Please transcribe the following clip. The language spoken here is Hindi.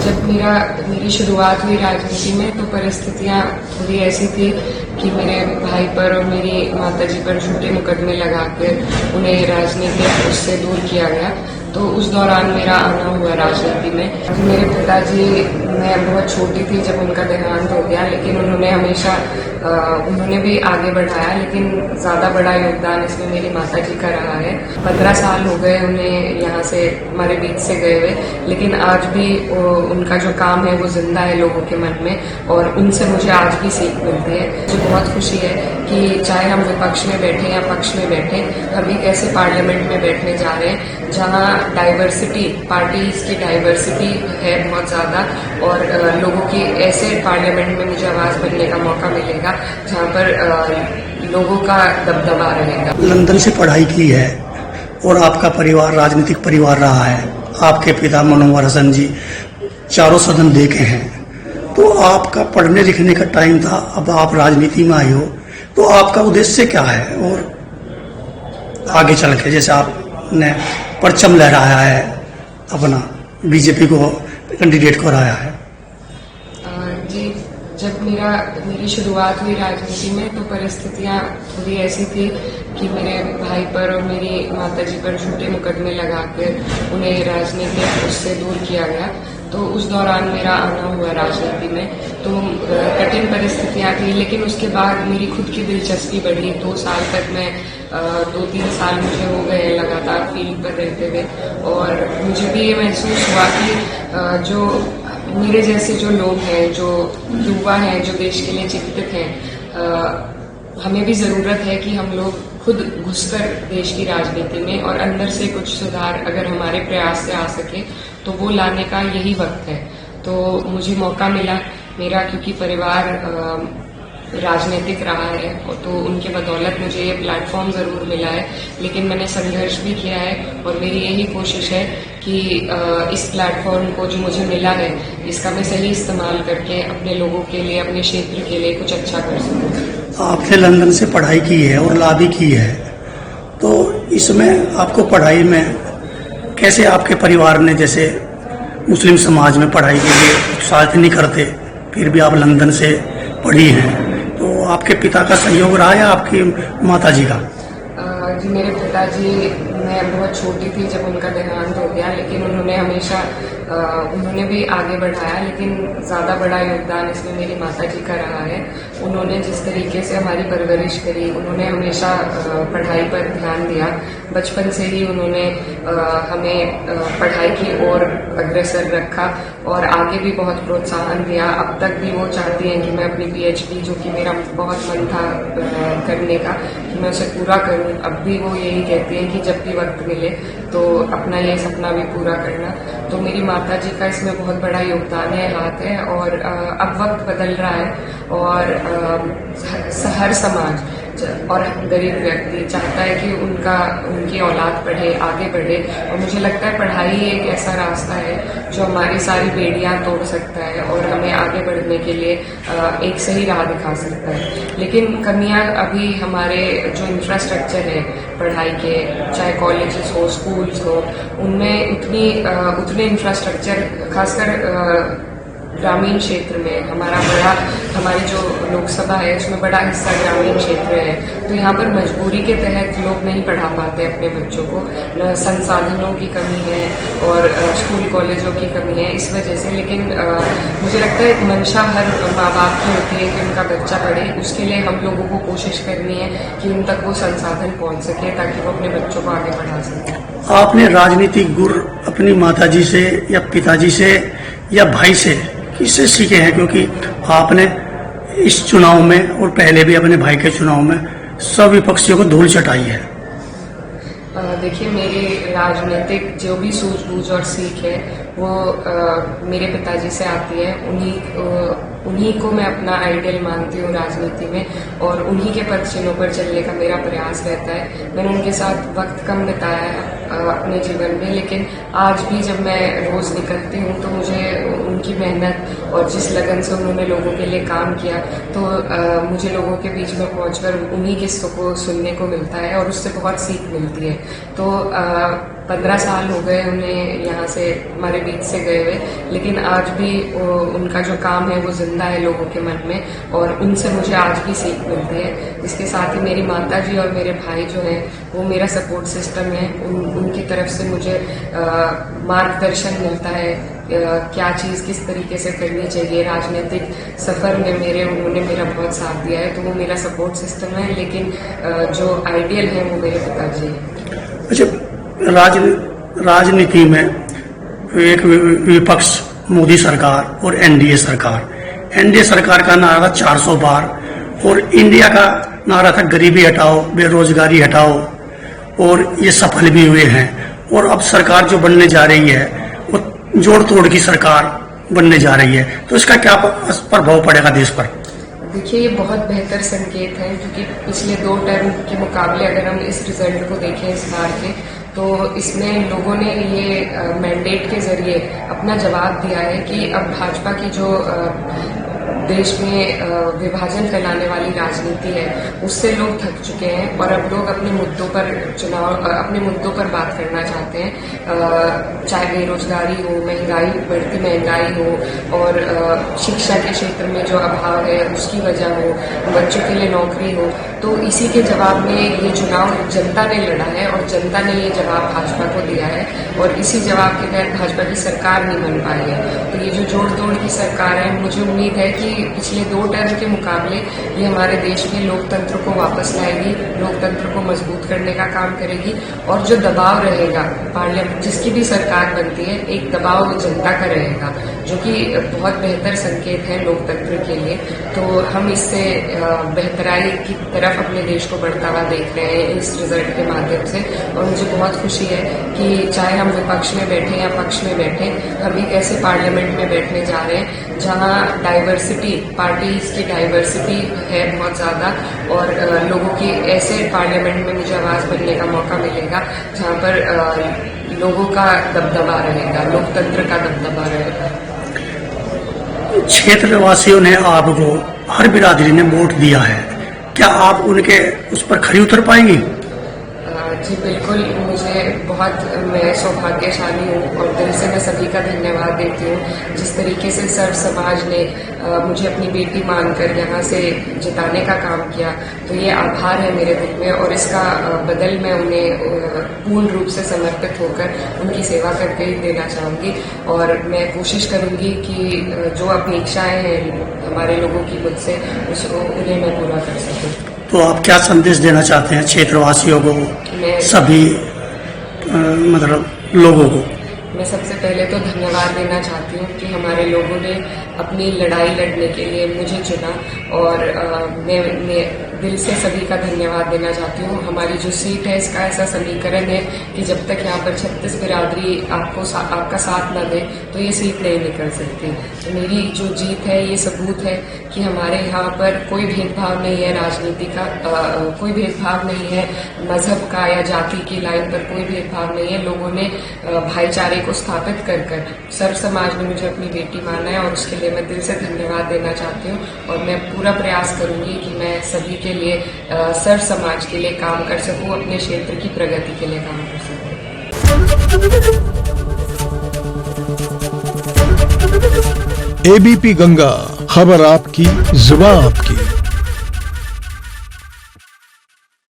जब मेरी शुरुआत हुई राजनीति में तो परिस्थितियां थोड़ी ऐसी थी कि मेरे भाई पर और मेरी माताजी पर झूठे मुकदमे लगाकर उन्हें राजनीतिक उससे दूर किया गया। तो उस दौरान मेरा आना हुआ राजनीति में। मेरे पिताजी, मैं बहुत छोटी थी जब उनका देहांत हो गया, लेकिन उन्होंने हमेशा उन्होंने भी आगे बढ़ाया, लेकिन ज़्यादा बड़ा योगदान इसमें मेरी माताजी का रहा है। 15 साल हो गए उन्हें यहाँ से हमारे बीच से गए हुए, लेकिन आज भी उनका जो काम है वो जिंदा है लोगों के मन में, और उनसे मुझे आज भी सीख मिलती है। मुझे बहुत खुशी है कि चाहे हम विपक्ष में बैठे या पक्ष में बैठे, हम एक ऐसे पार्लियामेंट में बैठने जा रहे हैं जहाँ डाइवर्सिटी, पार्टीज की डाइवर्सिटी है बहुत ज़्यादा, और लोगों की ऐसे पार्लियामेंट में मुझे आवाज़ बनने का मौका मिलेगा जहाँ पर लोगों का दबदबा रहेगा। लंदन से पढ़ाई की है और आपका परिवार राजनीतिक परिवार रहा है। आपके पिता मनोहर हसन जी चारों सदन देखे हैं, तो आपका पढ़ने लिखने का टाइम था, अब आप राजनीति में आए हो, तो आपका उद्देश्य क्या है? और आगे चल के जैसे आपने परचम लहराया है, अपना बीजेपी को कैंडिडेट को हराया है। जी, जब मेरी शुरुआत हुई राजनीति में तो परिस्थितियां थोड़ी ऐसी थी कि मेरे भाई पर और मेरी माताजी पर झूठे मुकदमे लगाकर उन्हें राजनीतिक उससे दूर किया गया। तो उस दौरान मेरा आना हुआ राजनीति में। तो कठिन परिस्थितियां थी, लेकिन उसके बाद मेरी खुद की दिलचस्पी बढ़ी। 2 साल तक मैं 2-3 साल मुझे हो गए लगातार फील्ड पर रहते हुए, और मुझे भी ये महसूस हुआ कि जो मेरे जैसे जो लोग हैं, जो युवा हैं, जो देश के लिए चिंतित हैं, हमें भी जरूरत है कि हम लोग खुद घुसकर देश की राजनीति में और अंदर से कुछ सुधार अगर हमारे प्रयास से आ सके तो वो लाने का यही वक्त है। तो मुझे मौका मिला, मेरा क्योंकि परिवार राजनीतिक रहा है तो उनके बदौलत मुझे ये प्लेटफॉर्म जरूर मिला है, लेकिन मैंने संघर्ष भी किया है, और मेरी यही कोशिश है कि इस प्लेटफॉर्म को जो मुझे मिला है इसका मैं सही इस्तेमाल करके अपने लोगों के लिए, अपने क्षेत्र के लिए कुछ अच्छा कर सकूं। आपने लंदन से पढ़ाई की है और लॉ भी की है, तो इसमें आपको पढ़ाई में कैसे आपके परिवार ने, जैसे मुस्लिम समाज में पढ़ाई के लिए उत्साहित नहीं करते, फिर भी आप लंदन से पढ़ी हैं, तो आपके पिता का सहयोग रहा या आपकी माताजी का? जी, मेरे पिताजी, मैं बहुत छोटी थी जब उनका देहांत हो गया, लेकिन उन्होंने हमेशा उन्होंने भी आगे बढ़ाया, लेकिन ज़्यादा बड़ा योगदान इसमें मेरी माताजी का रहा है। उन्होंने जिस तरीके से हमारी परवरिश करी, उन्होंने हमेशा पढ़ाई पर ध्यान दिया। बचपन से ही उन्होंने हमें पढ़ाई की ओर अग्रसर रखा और आगे भी बहुत प्रोत्साहन दिया। अब तक भी वो चाहती हैं कि मैं अपनी PhD, जो कि मेरा बहुत मन था करने का, कि मैं उसे पूरा करूं। अब भी वो यही कहती हैं कि जब भी वक्त मिले तो अपना ये सपना भी पूरा करना। तो मेरी माताजी का इसमें बहुत बड़ा योगदान है, हाथ है, और अब वक्त बदल रहा है, और हर समाज और गरीब व्यक्ति चाहता है कि उनकी औलाद पढ़े, आगे बढ़े, और मुझे लगता है पढ़ाई एक ऐसा रास्ता है जो हमारी सारी बेड़ियां तोड़ सकता है और हमें आगे बढ़ने के लिए एक सही राह दिखा सकता है। लेकिन कमियां अभी हमारे जो इंफ्रास्ट्रक्चर है पढ़ाई के, चाहे कॉलेजेस हो, स्कूल्स हो, उनमें उतने इंफ्रास्ट्रक्चर, खासकर ग्रामीण क्षेत्र में हमारी जो लोकसभा है उसमें बड़ा हिस्सा ग्रामीण क्षेत्र है, तो यहाँ पर मजबूरी के तहत लोग नहीं पढ़ा पाते अपने बच्चों को। संसाधनों की कमी है और स्कूल कॉलेजों की कमी है इस वजह से। लेकिन मुझे लगता है मंशा हर माँ बाप की होती है कि उनका बच्चा पढ़े, उसके लिए हम लोगों को कोशिश करनी है कि उन तक वो संसाधन पहुँच सके ताकि वो अपने बच्चों को आगे बढ़ा सकें। आपने राजनीतिक गुर अपनी माताजी से या पिताजी से या भाई से किससे सीखे हैं? क्योंकि आपने इस चुनाव में और पहले भी अपने भाई के चुनाव में सब विपक्षियों को धूल चटाई है। देखिए, मेरी राजनीतिक जो भी सूझबूझ और सीख है वो मेरे पिताजी से आती है। उन्हीं को मैं अपना आइडियल मानती हूँ राजनीति में, और उन्हीं के पद चिन्हों पर चलने का मेरा प्रयास रहता है। मैंने उनके साथ वक्त कम बिताया है अपने जीवन में, लेकिन आज भी जब मैं रोज निकलती हूँ तो मुझे उनकी मेहनत और जिस लगन से उन्होंने लोगों के लिए काम किया, तो मुझे लोगों के बीच में पहुंचकर उन्हीं किस्सों को सुनने को मिलता है और उससे बहुत सीख मिलती है। तो 15 साल हो गए उन्हें यहाँ से हमारे बीच से गए हुए, लेकिन आज भी उनका जो काम है वो जिंदा है लोगों के मन में और उनसे मुझे आज भी सीख मिलती है। इसके साथ ही मेरी माता जी और मेरे भाई जो हैं वो मेरा सपोर्ट सिस्टम है। उनकी तरफ से मुझे मार्गदर्शन मिलता है, क्या चीज़ किस तरीके से करनी चाहिए। राजनीतिक सफ़र में उन्होंने मेरा बहुत साथ दिया है, तो वो मेरा सपोर्ट सिस्टम है। लेकिन जो आइडियल है वो मेरे पिताजी हैं। अच्छा, राजनीति में एक विपक्ष मोदी सरकार और एनडीए सरकार का नारा था 400 पार और इंडिया का नारा था गरीबी हटाओ, बेरोजगारी हटाओ, और ये सफल भी हुए हैं। और अब सरकार जो बनने जा रही है वो जोड़ तोड़ की सरकार बनने जा रही है, तो इसका क्या प्रभाव पड़ेगा देश पर? देखिए, ये बहुत बेहतर संकेत है, क्योंकि पिछले 2 टर्म के मुकाबले अगर हम इस रिजल्ट को देखें इस बार के, तो इसमें लोगों ने ये मैंडेट के जरिए अपना जवाब दिया है कि अब भाजपा की जो देश में विभाजन फैलाने वाली राजनीति है उससे लोग थक चुके हैं और अब लोग अपने मुद्दों पर बात करना चाहते हैं। चाहे बेरोजगारी हो, बढ़ती महंगाई हो और शिक्षा के क्षेत्र में जो अभाव है उसकी वजह हो, बच्चों के लिए नौकरी हो, तो इसी के जवाब में ये चुनाव जनता ने लड़ा है और जनता ने ये जवाब भाजपा को दिया है और इसी जवाब के तहत भाजपा की सरकार नहीं बन पाई है। तो ये जो जोड़ तोड़ की सरकार है, मुझे उम्मीद है कि पिछले 2 टर्म के मुकाबले ये हमारे देश में लोकतंत्र को वापस लाएगी, लोकतंत्र को मजबूत करने का काम करेगी और जो दबाव रहेगा पार्लियामेंट, जिसकी भी सरकार बनती है, एक दबाव जनता का रहेगा, जो कि बहुत बेहतर संकेत है लोकतंत्र के लिए। तो हम इससे बेहतराई की तरफ अपने देश को बढ़ता हुआ देख रहे हैं इस रिजल्ट के माध्यम से और मुझे बहुत खुशी है कि चाहे हम विपक्ष में बैठे या पक्ष में बैठे, हम एक ऐसे पार्लियामेंट में बैठने जा रहे हैं जहां डाइवर्सिटी, पार्टीज की डाइवर्सिटी है बहुत ज्यादा और लोगों की ऐसे पार्लियामेंट में मुझे आवाज बनने का मौका मिलेगा जहां पर लोगों का दबदबा रहेगा, लोकतंत्र का दबदबा रहेगा। क्षेत्रवासियों ने आपको, हर बिरादरी ने वोट दिया है, क्या आप उनके उस पर खरी उतर पाएंगी? जी बिल्कुल, मैं सौभाग्यशाली हूँ और दिल से मैं सभी का धन्यवाद देती हूँ। जिस तरीके से सर्व समाज ने मुझे अपनी बेटी मानकर यहाँ से जिताने का काम किया, तो ये आभार है मेरे दिल में और इसका बदल मैं उन्हें पूर्ण रूप से समर्पित होकर उनकी सेवा करके ही देना चाहूँगी और मैं कोशिश करूँगी कि जो अपेक्षाएं हैं हमारे लोगों की मुझसे, उन्हें मैं पूरा कर सकूँ। तो आप क्या संदेश देना चाहते हैं क्षेत्रवासियों को, सभी मतलब लोगों को? मैं सबसे पहले तो धन्यवाद देना चाहती हूँ कि हमारे लोगों ने अपनी लड़ाई लड़ने के लिए मुझे चुना और मैं दिल से सभी का धन्यवाद देना चाहती हूँ। हमारी जो सीट है इसका ऐसा समीकरण है कि जब तक यहाँ पर 36 बिरादरी आपका साथ न दे तो ये सीट नहीं निकल सकती। तो मेरी जो जीत है ये सबूत है कि हमारे यहाँ पर कोई भेदभाव नहीं है, राजनीति का कोई भेदभाव नहीं है, मजहब का या जाति की लाइन पर कोई भेदभाव नहीं है। लोगों ने भाईचारे को स्थापित कर सर्व समाज ने मुझे अपनी बेटी माना है और उसके लिए मैं दिल से धन्यवाद देना चाहती हूँ और मैं पूरा प्रयास करूंगी कि मैं सभी के लिए, सर्व समाज के लिए काम कर सकूं, अपने क्षेत्र की प्रगति के लिए काम कर सकूं। एबीपी गंगा, खबर आपकी, जुबान आपकी।